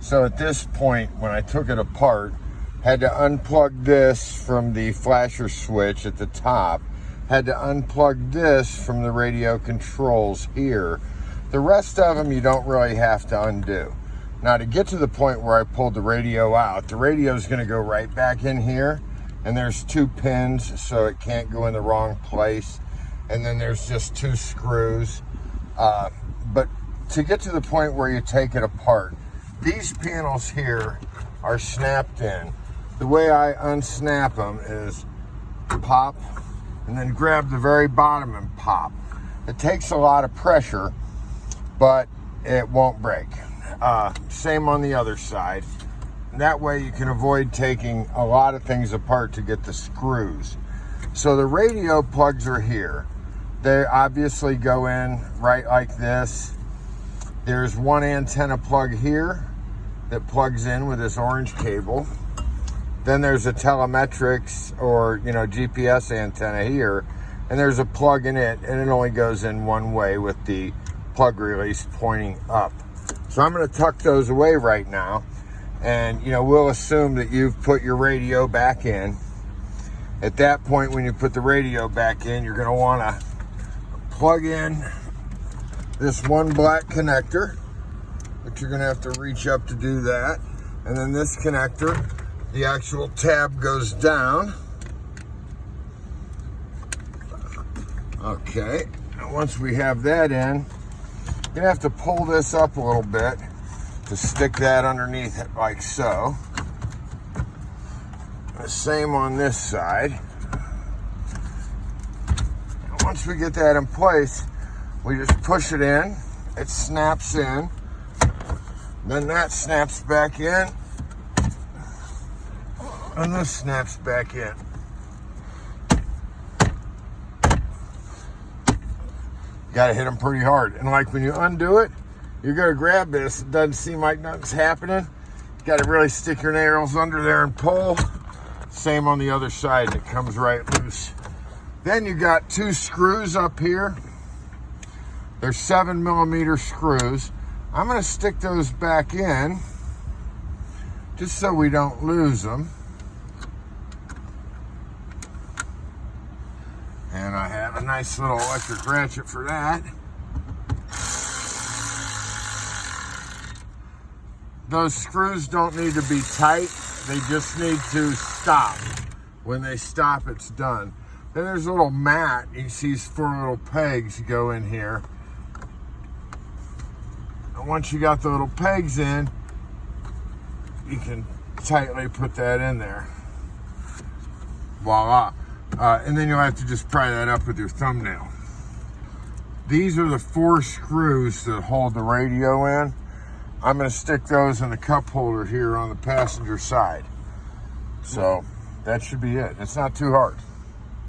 So at this point, when I took it apart, had to unplug this from the flasher switch at the top, had to unplug this from the radio controls here. The rest of them you don't really have to undo. Now to get to the point where I pulled the radio out, the radio is going to go right back in here, and there's 2 pins so it can't go in the wrong place, and then there's just 2 screws. But to get to the point where you take it apart, these panels here are snapped in. The way I unsnap them is pop, and then grab the very bottom and pop. It takes a lot of pressure, but it won't break. Same on the other side. That way you can avoid taking a lot of things apart to get the screws. So the radio plugs are here. They obviously go in right like this. There's one antenna plug here that plugs in with this orange cable. Then there's a telemetrics or GPS antenna here, and there's a plug in it, and it only goes in one way with the plug release pointing up. So I'm going to tuck those away right now, and we'll assume that you've put your radio back in. At that point, when you put the radio back in, you're going to want to plug in this one black connector, but you're going to have to reach up to do that. And then this connector, the actual tab goes down. Okay, and once we have that in, you're going to have to pull this up a little bit to stick that underneath it like so. The same on this side. And once we get that in place, we just push it in, it snaps in, then that snaps back in, and this snaps back in. You gotta hit them pretty hard. And like when you undo it, you're gonna grab this, it doesn't seem like nothing's happening. You gotta really stick your nails under there and pull. Same on the other side, it comes right loose. Then you got 2 screws up here. They're 7mm screws. I'm gonna stick those back in just so we don't lose them. And I have a nice little electric ratchet for that. Those screws don't need to be tight. They just need to stop. When they stop, it's done. Then there's a little mat. You see these 4 little pegs go in here. And once you got the little pegs in, you can tightly put that in there. Voila. And then you'll have to just pry that up with your thumbnail. These are the 4 screws that hold the radio in. I'm going to stick those in the cup holder here on the passenger side. So that should be it. It's not too hard.